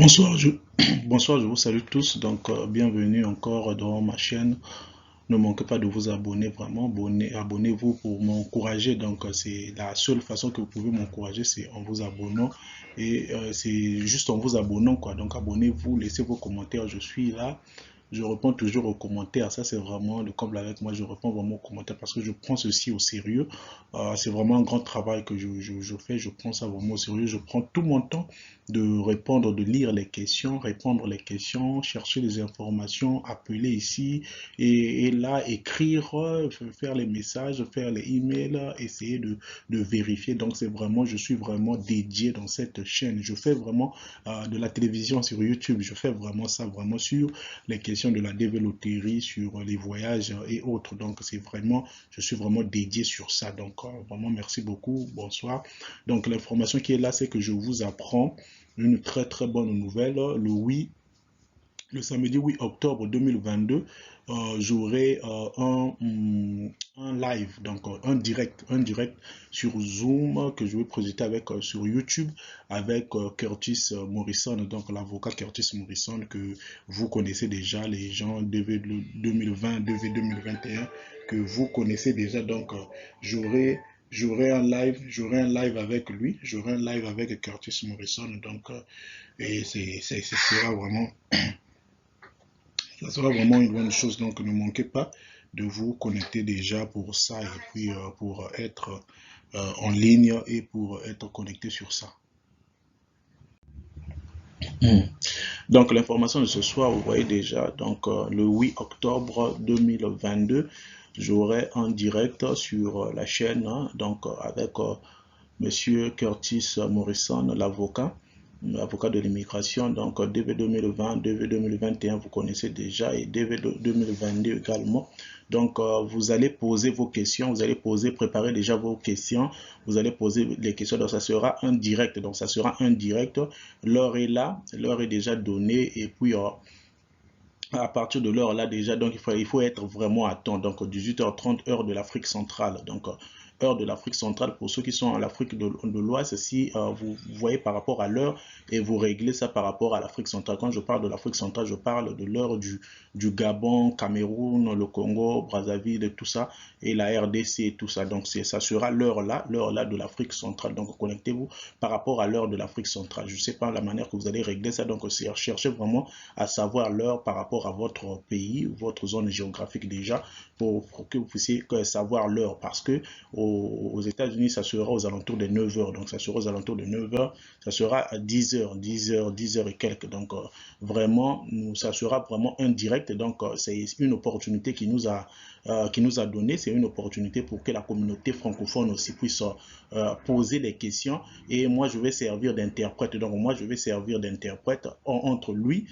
Bonsoir, bonsoir, je vous salue tous. Donc, bienvenue encore dans ma chaîne. Ne manquez pas de vous abonner, vraiment. Abonnez-vous pour m'encourager. Donc, c'est la seule façon que vous pouvez m'encourager, c'est en vous abonnant. Et c'est juste en vous abonnant, quoi. Donc, abonnez-vous, laissez vos commentaires. Je suis là. Je réponds toujours aux commentaires. Ça, c'est vraiment le comble avec moi. Je réponds vraiment aux commentaires parce que je prends ceci au sérieux. C'est vraiment un grand travail que je fais. Je prends ça vraiment au sérieux. Je prends tout mon temps de répondre, de lire les questions, répondre les questions, chercher les informations, appeler ici et là, écrire, faire les messages, faire les emails, essayer de vérifier. Donc, c'est vraiment, je suis vraiment dédié dans cette chaîne. Je fais vraiment de la télévision sur YouTube. Je fais vraiment ça, vraiment sur les questions de la développerie, sur les voyages et autres. Donc, c'est vraiment, je suis vraiment dédié sur ça. Donc, vraiment, merci beaucoup. Bonsoir. Donc, l'information qui est là, c'est que je vous apprends une très très bonne nouvelle. Le samedi 8 octobre 2022, j'aurai un live, donc un direct sur Zoom que je vais projeter avec sur YouTube avec Curtis Morrison, donc l'avocat Curtis Morrison que vous connaissez déjà, les gens DV 2020, DV 2021 que vous connaissez déjà. Donc j'aurai un live avec lui, j'aurai un live avec Curtis Morrison, donc et ce sera vraiment ça sera vraiment une bonne chose, donc ne manquez pas de vous connecter déjà pour ça et puis pour être en ligne et pour être connecté sur ça. Donc l'information de ce soir, vous voyez déjà, donc le 8 octobre 2022, j'aurai en direct sur la chaîne, hein, donc avec Monsieur Curtis Morrison, l'avocat de l'immigration, donc DV 2020, DV 2021, vous connaissez déjà, et DV 2022 également. Donc, vous allez poser vos questions, vous allez préparer déjà vos questions, vous allez poser les questions, donc ça sera un direct, donc ça sera un direct, l'heure est là, l'heure est déjà donnée, et puis à partir de l'heure là déjà, donc il faut être vraiment à temps, donc 18h30 heure de l'Afrique centrale, donc heure de l'Afrique centrale pour ceux qui sont en Afrique de l'Ouest, si vous voyez par rapport à l'heure et vous réglez ça par rapport à l'Afrique centrale. Quand je parle de l'Afrique centrale, je parle de l'heure du Gabon, Cameroun, le Congo, Brazzaville et tout ça, et la RDC et tout ça. Donc ça sera l'heure là de l'Afrique centrale. Donc connectez-vous par rapport à l'heure de l'Afrique centrale. Je ne sais pas la manière que vous allez régler ça, donc cherchez vraiment à savoir l'heure par rapport à votre pays, votre zone géographique déjà, pour que vous puissiez savoir l'heure, parce que aux États-Unis, ça sera aux alentours de 9 heures, donc ça sera aux alentours de 9 heures, ça sera à 10 heures, 10 heures, 10 heures et quelques, donc vraiment, ça sera vraiment un direct, donc c'est une opportunité qui nous a donné, c'est une opportunité pour que la communauté francophone aussi puisse poser des questions, et moi je vais servir d'interprète, donc moi je vais servir d'interprète entre lui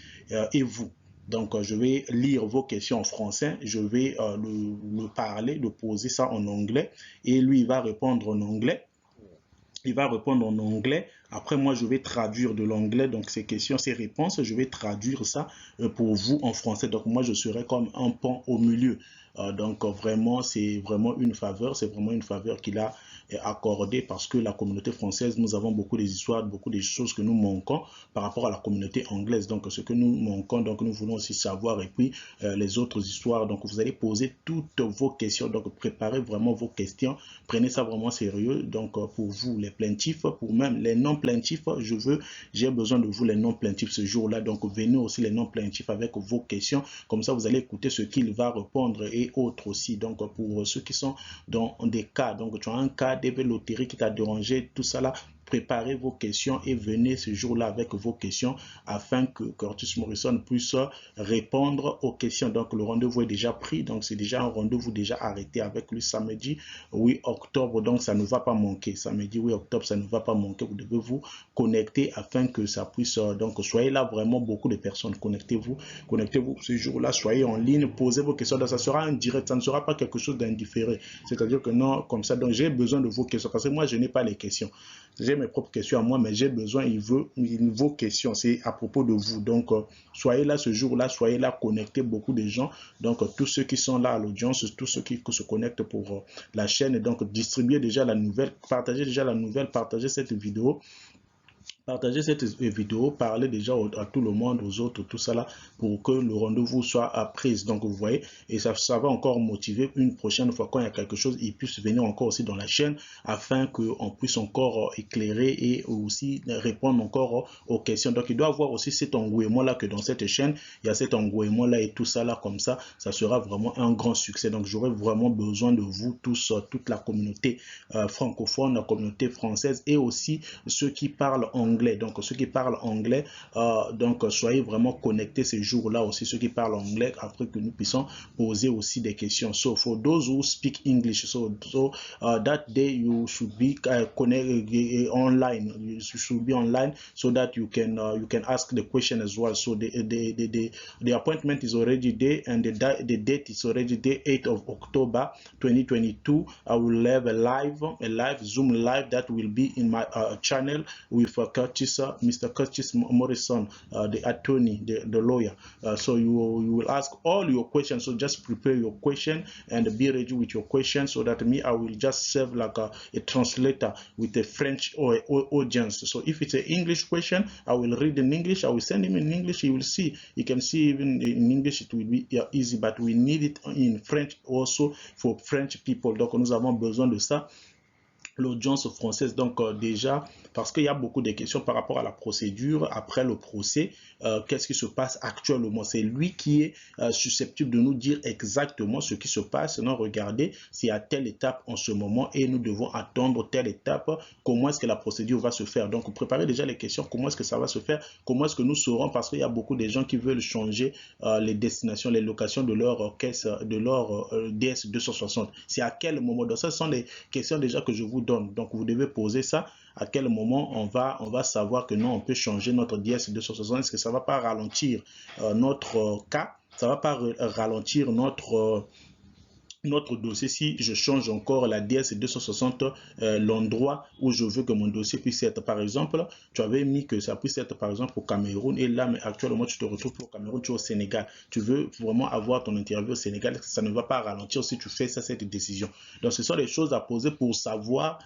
et vous. Donc, je vais lire vos questions en français, je vais le parler, le poser ça en anglais, et lui, il va répondre en anglais. Il va répondre en anglais. Après, moi, je vais traduire de l'anglais. Donc, ces questions, ces réponses, je vais traduire ça pour vous en français. Donc, moi, je serai comme un pont au milieu. Donc, vraiment, c'est vraiment une faveur. C'est vraiment une faveur qu'il a accordée parce que la communauté française, nous avons beaucoup d'histoires, beaucoup de choses que nous manquons par rapport à la communauté anglaise. Donc, ce que nous manquons, donc, nous voulons aussi savoir. Et puis, les autres histoires. Donc, vous allez poser toutes vos questions. Donc, préparez vraiment vos questions. Prenez ça vraiment sérieux. Donc, pour vous, les plaintifs, pour même les non-plaintifs, j'ai besoin de vous, les non-plaintifs, ce jour-là. Donc, venez aussi les non-plaintifs avec vos questions. Comme ça, vous allez écouter ce qu'il va répondre et autres aussi. Donc, pour ceux qui sont dans des cas, donc tu as un cas d'évéloterie qui t'a dérangé, tout ça là, préparez vos questions et venez ce jour-là avec vos questions afin que Curtis Morrison puisse répondre aux questions. Donc, le rendez-vous est déjà pris. Donc, c'est déjà un rendez-vous déjà arrêté avec lui samedi 8 octobre. Donc, ça ne va pas manquer. Samedi 8 octobre, ça ne va pas manquer. Vous devez vous connecter afin que ça puisse... donc, soyez là vraiment beaucoup de personnes. Connectez-vous ce jour-là. Soyez en ligne. Posez vos questions. Donc, ça sera un direct. Ça ne sera pas quelque chose d'indifférent. C'est-à-dire que non, comme ça. Donc, j'ai besoin de vos questions parce que moi, je n'ai pas les questions. J'ai mes propres questions à moi, mais j'ai besoin, vos questions, c'est à propos de vous. Donc, soyez là ce jour-là, soyez là, connectez beaucoup de gens. Donc, tous ceux qui sont là à l'audience, tous ceux qui se connectent pour la chaîne, donc distribuez déjà la nouvelle, partagez déjà la nouvelle, partagez cette vidéo. Partagez cette vidéo, parlez déjà à tout le monde, aux autres, tout ça là, pour que le rendez-vous soit pris. Donc vous voyez, et ça va encore motiver une prochaine fois quand il y a quelque chose, ils puissent venir encore aussi dans la chaîne afin qu'on puisse encore éclairer et aussi répondre encore aux questions. Donc il doit y avoir aussi cet engouement là, que dans cette chaîne, il y a cet engouement là et tout ça là, comme ça sera vraiment un grand succès. Donc j'aurai vraiment besoin de vous tous, toute la communauté francophone, la communauté française et aussi ceux qui parlent anglais. Donc ceux qui parlent anglais, donc soyez vraiment connectés ces jours-là aussi, ceux qui parlent anglais, afin que nous puissions poser aussi des questions. So for those who speak English, so that day you should be connected online. You should be online so that you can ask the question as well. So the appointment is already there, and the date is already there, 8th of October 2022. I will have a live Zoom live that will be in my channel with Mr. Curtis Morrison, the attorney, the lawyer. So you will ask all your questions. So just prepare your question and be ready with your question, so that I will just serve like a translator with a French or audience. So if it's an English question, I will read in English. I will send him in English. He will see. He can see even in English. It will be easy, but we need it in French also for French people. Donc nous avons besoin de ça. L'audience française, donc déjà, parce qu'il y a beaucoup de questions par rapport à la procédure après le procès, qu'est-ce qui se passe actuellement. C'est lui qui est susceptible de nous dire exactement ce qui se passe. Non, regardez, c'est à telle étape en ce moment et nous devons attendre telle étape. Comment est-ce que la procédure va se faire? Donc, préparez déjà les questions. Comment est-ce que ça va se faire? Comment est-ce que nous saurons? Parce qu'il y a beaucoup de gens qui veulent changer les destinations, les locations de leur caisse, de leur DS 260. C'est à quel moment? Donc, ça, ce sont des questions déjà que je vous donne. Donc vous devez poser ça. À quel moment on va savoir que non, on peut changer notre DS 260? Est-ce que ça va pas ralentir notre cas? Ça va pas ralentir notre dossier si je change encore la DS 260, l'endroit où je veux que mon dossier puisse être. Par exemple, tu avais mis que ça puisse être par exemple au Cameroun, et là mais actuellement tu te retrouves au Cameroun, tu es au Sénégal. Tu veux vraiment avoir ton interview au Sénégal, ça ne va pas ralentir si tu fais ça, cette décision. Donc ce sont des choses à poser pour savoir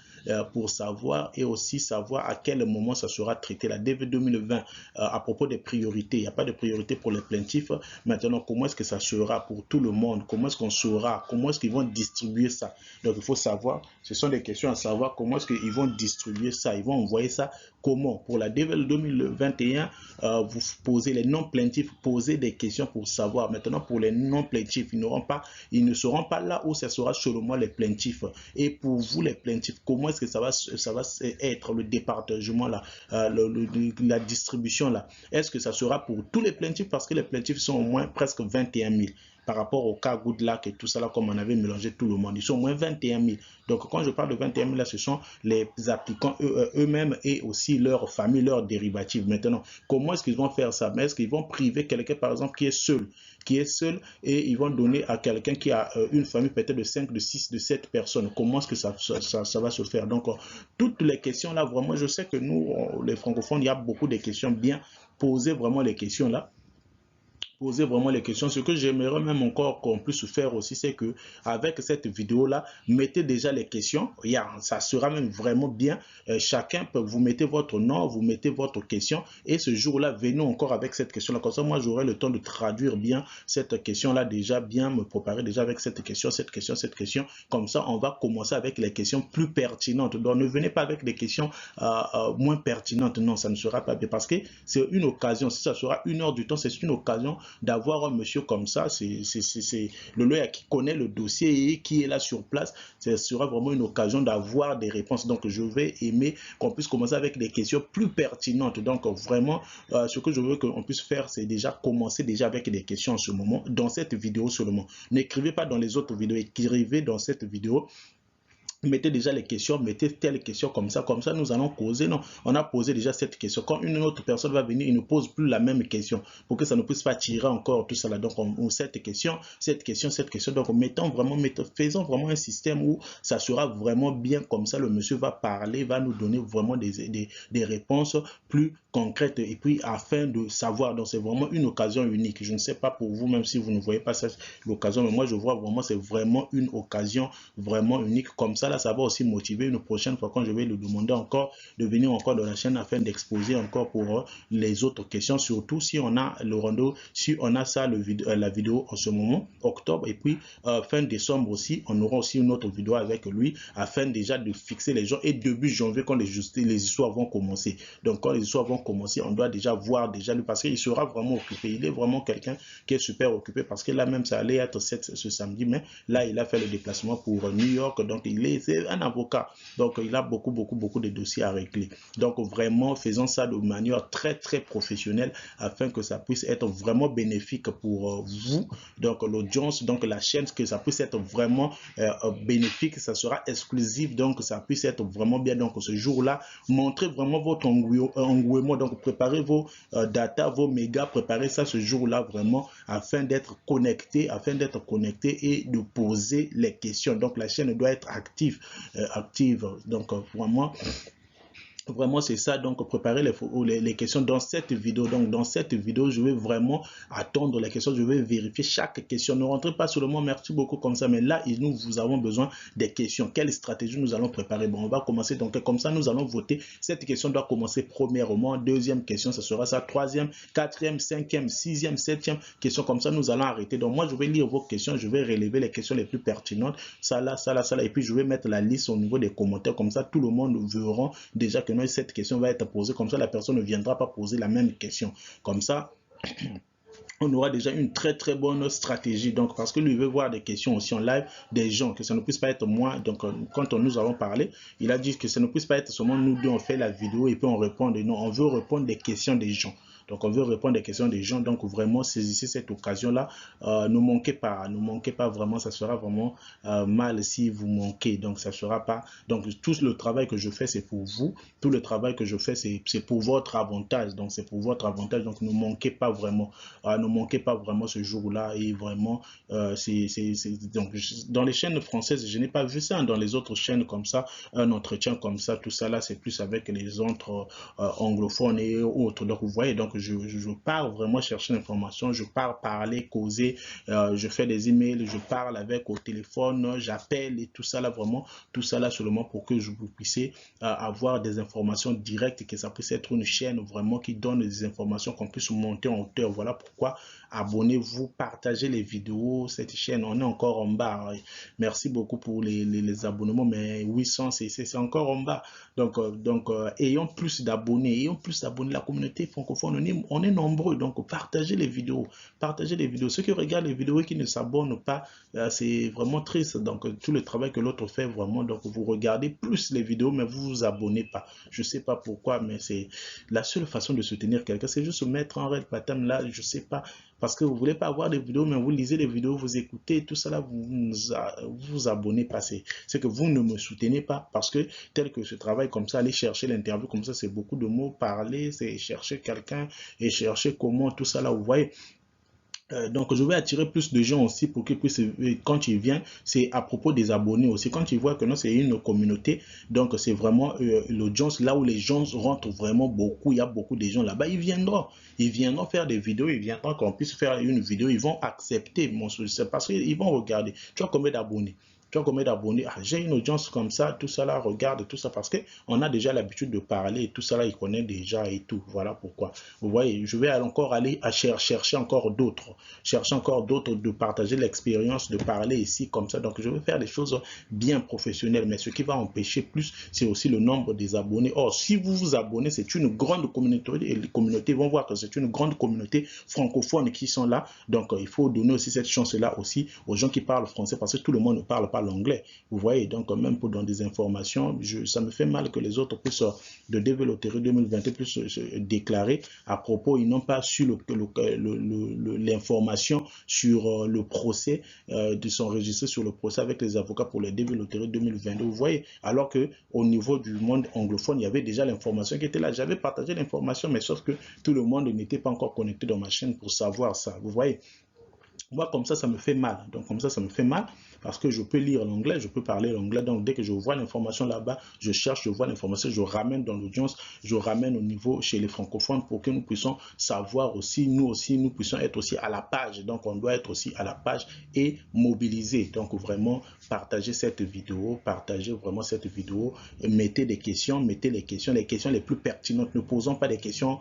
et aussi savoir à quel moment ça sera traité. La DV 2020, à propos des priorités, il n'y a pas de priorité pour les plaintifs. Maintenant, comment est-ce que ça sera pour tout le monde? Comment est-ce qu'on saura? Comment est-ce qu'ils vont distribuer ça? Donc il faut savoir, ce sont des questions à savoir, comment est-ce qu'ils vont distribuer ça, ils vont envoyer ça comment? Pour la DVL 2021, vous posez les non plaintifs, posez des questions pour savoir. Maintenant, pour les non plaintifs, ils ne seront pas là où ça sera seulement les plaintifs. Et pour vous les plaintifs, comment est-ce que ça va être le département là, la distribution là? Est-ce que ça sera pour tous les plaintifs? Parce que les plaintifs sont au moins presque 21 000. Par rapport au cas Goodluck et tout ça là, comme on avait mélangé tout le monde, ils sont au moins 21 000. Donc quand je parle de 21 000 là, ce sont les applicants eux-mêmes et aussi leur famille, leurs dérivatives. Maintenant, comment est-ce qu'ils vont faire ça? Est-ce qu'ils vont priver quelqu'un par exemple qui est seul et ils vont donner à quelqu'un qui a une famille peut-être de 5, de 6, de 7 personnes? Comment est-ce que ça va se faire? Donc toutes les questions là, vraiment, je sais que nous les francophones, il y a beaucoup de questions bien. Posez vraiment les questions là. Poser vraiment les questions. Ce que j'aimerais même encore qu'on puisse faire aussi, c'est que avec cette vidéo là, mettez déjà les questions. Ça sera même vraiment bien. Chacun peut, vous mettez votre nom, vous mettez votre question, et ce jour là, venez encore avec cette question là. Comme ça, moi j'aurai le temps de traduire bien cette question là, déjà bien me préparer déjà avec cette question. Comme ça, on va commencer avec les questions plus pertinentes. Donc ne venez pas avec des questions moins pertinentes. Non, ça ne sera pas bien, parce que c'est une occasion. Si ça sera 1 heure du temps, c'est une occasion d'avoir un monsieur comme ça. C'est le lawyer qui connaît le dossier et qui est là sur place. Ce sera vraiment une occasion d'avoir des réponses. Donc je vais aimer qu'on puisse commencer avec des questions plus pertinentes. Donc vraiment, ce que je veux qu'on puisse faire, c'est déjà commencer déjà avec des questions en ce moment, dans cette vidéo seulement. N'écrivez pas dans les autres vidéos, écrivez dans cette vidéo. Mettez déjà les questions, mettez telle question comme ça nous allons causer. Non, on a posé déjà cette question. Quand une autre personne va venir, il ne pose plus la même question pour que ça ne puisse pas tirer encore tout ça là. Donc cette question. Donc faisons vraiment un système où ça sera vraiment bien comme ça. Le monsieur va parler, va nous donner vraiment des réponses plus concrètes, et puis afin de savoir. Donc c'est vraiment une occasion unique. Je ne sais pas pour vous, même si vous ne voyez pas l'occasion, mais moi je vois vraiment, c'est vraiment une occasion vraiment unique. Comme ça là, ça va aussi motiver une prochaine fois quand je vais lui demander encore de venir encore dans la chaîne afin d'exposer encore pour les autres questions, surtout si on a le rendez-vous, si on a ça, la vidéo en ce moment, octobre, et puis fin décembre aussi, on aura aussi une autre vidéo avec lui afin déjà de fixer les gens, et début janvier quand les histoires vont commencer. Donc quand les histoires vont commencer, on doit déjà voir déjà lui, parce qu'il sera vraiment occupé. Il est vraiment quelqu'un qui est super occupé, parce que là même ça allait être ce samedi, mais là il a fait le déplacement pour New York, donc c'est un avocat, donc il a beaucoup de dossiers à régler. Donc vraiment faisons ça de manière très professionnelle afin que ça puisse être vraiment bénéfique pour vous, donc l'audience, donc la chaîne, que ça puisse être vraiment bénéfique, ça sera exclusif, donc ça puisse être vraiment bien. Donc ce jour-là, montrez vraiment votre engouement, donc préparez vos data, vos mégas, préparez ça ce jour-là vraiment afin d'être connecté, et de poser les questions. Donc la chaîne doit être active, donc vraiment c'est ça. Donc préparer les questions dans cette vidéo. Donc dans cette vidéo, je vais vraiment attendre les questions, je vais vérifier chaque question. Ne rentrez pas seulement merci beaucoup comme ça, mais là nous avons besoin des questions. Quelle stratégie nous allons préparer? Bon, on va commencer, donc comme ça nous allons voter. Cette question doit commencer premièrement, deuxième question ça sera ça, troisième, quatrième, cinquième, sixième, septième question, comme ça nous allons arrêter. Donc moi je vais lire vos questions, je vais relever les questions les plus pertinentes, ça là, et puis je vais mettre la liste au niveau des commentaires, comme ça tout le monde verra déjà que cette question va être posée, comme ça la personne ne viendra pas poser la même question, comme ça on aura déjà une très bonne stratégie. Donc parce que lui veut voir des questions aussi en live des gens, que ça ne puisse pas être moi. Donc quand nous avons parlé, il a dit que ça ne puisse pas être seulement nous deux on fait la vidéo et puis on répond. Non, on veut répondre des questions des gens. Donc on veut répondre des questions des gens. Donc vraiment saisissez cette occasion-là. Ne manquez pas vraiment. Ça sera vraiment mal si vous manquez. Donc ça sera pas. Donc tout le travail que je fais c'est pour vous. Tout le travail que je fais c'est pour votre avantage. Donc c'est pour votre avantage. Donc ne manquez pas vraiment. Ne manquez pas vraiment ce jour-là. Et vraiment donc dans les chaînes françaises je n'ai pas vu ça. Dans les autres chaînes comme ça, un entretien comme ça, tout ça là c'est plus avec les autres anglophones et autres. Donc vous voyez, donc je pars vraiment chercher l'information, je pars parler, causer, je fais des emails, je parle avec au téléphone, j'appelle et tout ça là, vraiment tout ça là seulement pour que vous puissiez avoir des informations directes, que ça puisse être une chaîne vraiment qui donne des informations, qu'on puisse monter en hauteur. Voilà pourquoi abonnez-vous, partagez les vidéos. Cette chaîne, on est encore en bas. Merci beaucoup pour les abonnements, mais 800 c'est encore en bas. Donc ayons plus d'abonnés, la communauté francophone, on est nombreux. Donc partagez les vidéos, ceux qui regardent les vidéos et qui ne s'abonnent pas, c'est vraiment triste. Donc tout le travail que l'autre fait vraiment, donc vous regardez plus les vidéos mais vous vous abonnez pas. Je sais pas pourquoi, mais c'est la seule façon de soutenir quelqu'un, c'est juste se mettre en red button là, je sais pas, parce que vous voulez pas avoir des vidéos mais vous lisez les vidéos, vous écoutez tout ça là, vous abonnez pas. C'est que vous ne me soutenez pas, parce que tel que ce travail comme ça, aller chercher l'interview comme ça, c'est beaucoup de mots, parler, c'est chercher quelqu'un et chercher comment tout ça là, vous voyez. Donc je vais attirer plus de gens aussi pour qu'ils puissent, quand ils viennent, c'est à propos des abonnés aussi, quand ils voient que non c'est une communauté, donc c'est vraiment l'audience, là où les gens rentrent vraiment beaucoup, il y a beaucoup de gens là-bas, ils viendront faire des vidéos, ils viendront qu'on puisse faire une vidéo, ils vont accepter mon soutien parce qu'ils vont regarder, tu as combien d'abonnés? Ah, j'ai une audience comme ça, tout ça là, regarde tout ça, parce que on a déjà l'habitude de parler, tout ça là, il connaît déjà et tout. Voilà pourquoi. Vous voyez, je vais encore aller à chercher encore d'autres, de partager l'expérience, de parler ici comme ça. Donc je vais faire des choses bien professionnelles, mais ce qui va empêcher plus, c'est aussi le nombre des abonnés. Or, si vous vous abonnez, c'est une grande communauté, et les communautés vont voir que c'est une grande communauté francophone qui sont là. Donc il faut donner aussi cette chance-là aussi aux gens qui parlent français, parce que tout le monde ne parle pas l'anglais. Vous voyez, donc même pour dans des informations, ça me fait mal que les autres puissent de développer 2020 puissent se déclarer à propos, ils n'ont pas su l'information sur le procès, de s'enregistrer sur le procès avec les avocats pour les développer 2022. Vous voyez, alors que au niveau du monde anglophone, il y avait déjà l'information qui était là. J'avais partagé l'information, mais sauf que tout le monde n'était pas encore connecté dans ma chaîne pour savoir ça. Vous voyez. Moi, comme ça me fait mal. Donc, comme ça me fait mal. parce que je peux lire l'anglais, je peux parler l'anglais. Donc, dès que je vois l'information là-bas, je cherche, je vois l'information, je ramène dans l'audience, je ramène au niveau chez les francophones pour que nous puissions savoir aussi, nous puissions être aussi à la page. Donc, on doit être aussi à la page et mobiliser. Donc, vraiment, partagez cette vidéo, partagez vraiment cette vidéo, mettez des questions, mettez les questions les plus pertinentes. Ne posons pas des questions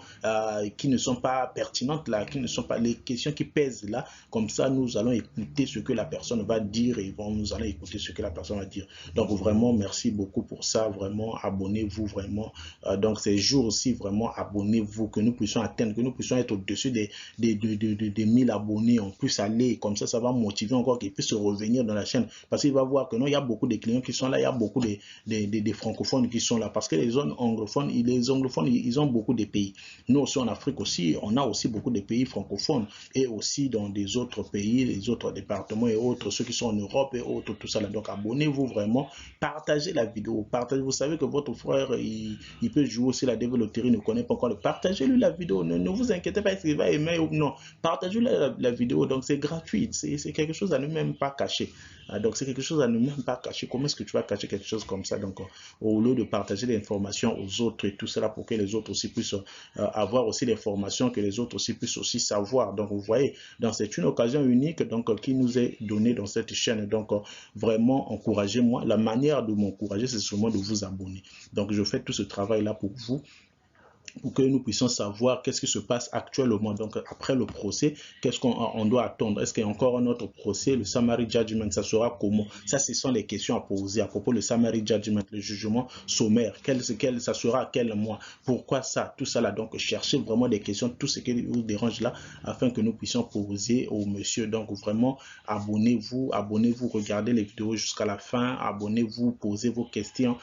qui ne sont pas pertinentes là, qui ne sont pas les questions qui pèsent là. Comme ça, nous allons écouter ce que la personne va dire et nous allons écouter ce que la personne va dire. Donc, vraiment, merci beaucoup pour ça. Vraiment, abonnez-vous vraiment. Donc, ces jours aussi, vraiment, abonnez-vous, que nous puissions atteindre, que nous puissions être au-dessus des 1000 abonnés. On puisse aller, comme ça va motiver encore qu'ils puissent revenir dans la chaîne. Parce qu'il va voir que non, il y a beaucoup de clients qui sont là, il y a beaucoup de francophones qui sont là. Parce que les zones anglophones, ils ont beaucoup de pays. Nous aussi, en Afrique aussi, on a aussi beaucoup de pays francophones et aussi dans des autres pays, les autres départements et autres, ceux qui sont en Europe et autres, tout ça là. Donc, abonnez-vous vraiment, partagez la vidéo, partagez. Vous savez que votre frère, il peut jouer aussi la développerie, il ne connaît pas encore. Partagez-lui la vidéo, ne vous inquiétez pas, est-ce qu'il va aimer ou non. Partagez-lui la vidéo, donc c'est gratuit, c'est quelque chose à ne même pas cacher. Donc, c'est quelque chose à ne même pas cacher. Comment est-ce que tu vas cacher quelque chose comme ça? Donc, au lieu de partager l'information aux autres et tout cela pour que les autres aussi puissent avoir aussi l'information, que les autres aussi puissent aussi savoir. Donc, vous voyez, c'est une occasion unique donc qui nous est donnée dans cette chaîne. Donc, vraiment, encouragez-moi. La manière de m'encourager, c'est sûrement de vous abonner. Donc, je fais tout ce travail-là pour vous, pour que nous puissions savoir qu'est-ce qui se passe actuellement. Donc, après le procès, qu'est-ce qu'on doit attendre? Est-ce qu'il y a encore un autre procès? Le summary judgment, ça sera comment? Ça, ce sont les questions à poser à propos du summary judgment, le jugement sommaire. Ça sera à quel mois? Pourquoi ça? Tout ça là. Donc, cherchez vraiment des questions, tout ce qui vous dérange là, afin que nous puissions poser au monsieur. Donc, vraiment, abonnez-vous, regardez les vidéos jusqu'à la fin, abonnez-vous, posez vos questions.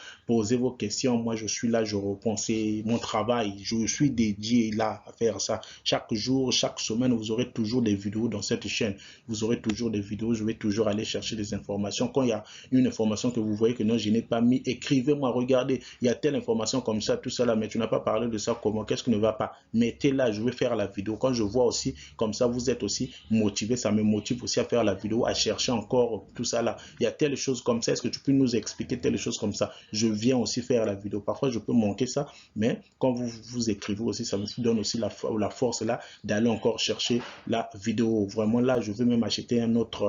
Moi, je suis là, je réponds. C'est mon travail. Je suis dédié là à faire ça. Chaque jour, chaque semaine, vous aurez toujours des vidéos dans cette chaîne. Vous aurez toujours des vidéos. Je vais toujours aller chercher des informations. Quand il y a une information que vous voyez que non, je n'ai pas mis, écrivez-moi, regardez, il y a telle information comme ça, tout ça là, mais tu n'as pas parlé de ça, comment, qu'est-ce qui ne va pas? Mettez là, je vais faire la vidéo. Quand je vois aussi, comme ça, vous êtes aussi motivé, ça me motive aussi à faire la vidéo, à chercher encore tout ça là. Il y a telle chose comme ça, est-ce que tu peux nous expliquer telle chose comme ça? Je viens aussi faire la vidéo. Parfois, je peux manquer ça, mais quand vous écrivez aussi, ça me donne aussi la force là d'aller encore chercher la vidéo. Vraiment là, je veux même acheter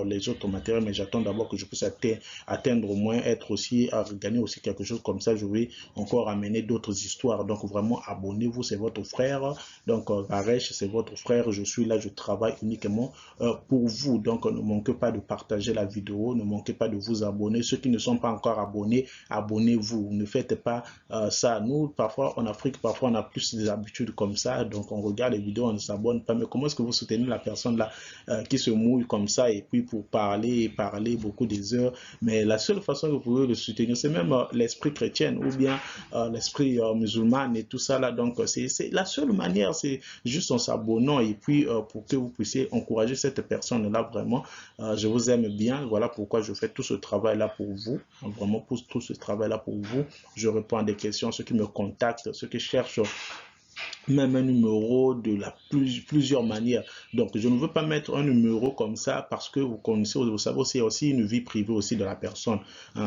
les autres matériels, mais j'attends d'abord que je puisse atteindre au moins, être aussi, à gagner aussi quelque chose comme ça. Je vais encore amener d'autres histoires. Donc vraiment, abonnez-vous, c'est votre frère. Donc Varesh, c'est votre frère. Je suis là, je travaille uniquement pour vous. Donc ne manquez pas de partager la vidéo, ne manquez pas de vous abonner. Ceux qui ne sont pas encore abonnés, abonnez-vous. Ne faites pas ça. Nous, parfois en Afrique, parfois on a plus des habitudes comme ça. Donc on regarde les vidéos, on ne s'abonne pas. Mais comment est-ce que vous soutenez la personne là qui se mouille comme ça et puis pour parler beaucoup des heures? Mais la seule façon que vous pouvez le soutenir, c'est même l'esprit chrétien ou bien l'esprit musulman et tout ça là. Donc c'est la seule manière, c'est juste en s'abonnant et puis pour que vous puissiez encourager cette personne là. Vraiment, je vous aime bien. Voilà pourquoi je fais tout ce travail là pour vous. Vraiment pour tout ce travail là pour vous. Je réponds à des questions, ceux qui me contactent, ceux qui cherchent même un numéro de plusieurs manières. Donc, je ne veux pas mettre un numéro comme ça parce que vous connaissez, vous savez, c'est aussi une vie privée aussi de la personne.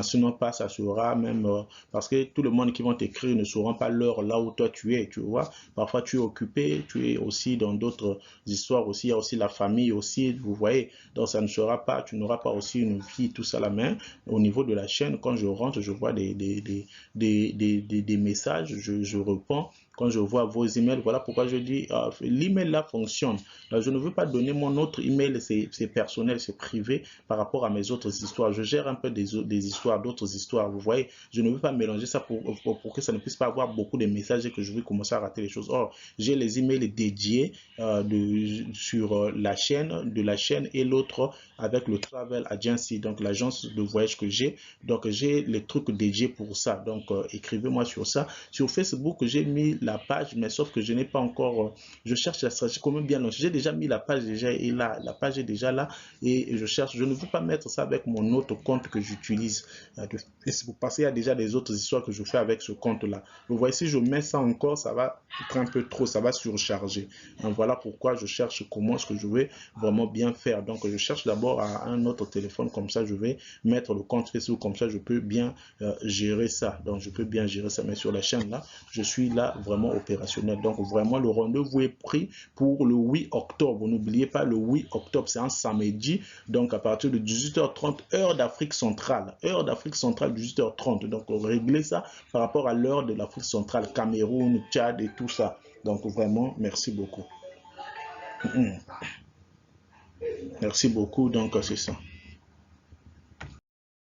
Sinon, pas, ça sera même parce que tout le monde qui vont t'écrire ne sauront pas l'heure là où toi tu es, tu vois. Parfois, tu es occupé, tu es aussi dans d'autres histoires aussi. Il y a aussi la famille aussi, vous voyez. Donc, ça ne sera pas, tu n'auras pas aussi une vie, tout ça la main. Au niveau de la chaîne, quand je rentre, je vois des messages, je réponds. Quand je vois vos emails, voilà pourquoi je dis l'email là fonctionne. Je ne veux pas donner mon autre email, c'est personnel, c'est privé par rapport à mes autres histoires. Je gère un peu des histoires, d'autres histoires. Vous voyez, je ne veux pas mélanger ça pour que ça ne puisse pas avoir beaucoup de messages et que je vais commencer à rater les choses. Or, j'ai les emails dédiés sur la chaîne et l'autre avec le Travel Agency, donc l'agence de voyage que j'ai. Donc, j'ai les trucs dédiés pour ça. Donc, écrivez-moi sur ça. Sur Facebook, j'ai mis la page, mais sauf que je n'ai pas encore, je cherche la stratégie, comment bien lancer. J'ai déjà mis la page déjà et là, la page est déjà là et je cherche, je ne veux pas mettre ça avec mon autre compte que j'utilise. Et c'est pour passer, il y a déjà des autres histoires que je fais avec ce compte-là. Vous voyez, si je mets ça encore, ça va être un peu trop, ça va surcharger. Donc, voilà pourquoi je cherche comment est-ce que je vais vraiment bien faire. Donc, je cherche d'abord à un autre téléphone, comme ça, je vais mettre le compte Facebook, comme ça, je peux bien gérer ça. Donc, je peux bien gérer ça. Mais sur la chaîne là, je suis là vraiment opérationnel. Donc, vraiment, le rendez-vous est pris pour le 8 octobre. N'oubliez pas, le 8 octobre, c'est un samedi. Donc, à partir de 18h30, heure d'Afrique centrale. Heure d'Afrique centrale, 18h30. Donc, réglez ça par rapport à l'heure de l'Afrique centrale, Cameroun, Tchad et tout ça. Donc, vraiment, merci beaucoup. Merci beaucoup. Donc, c'est ça.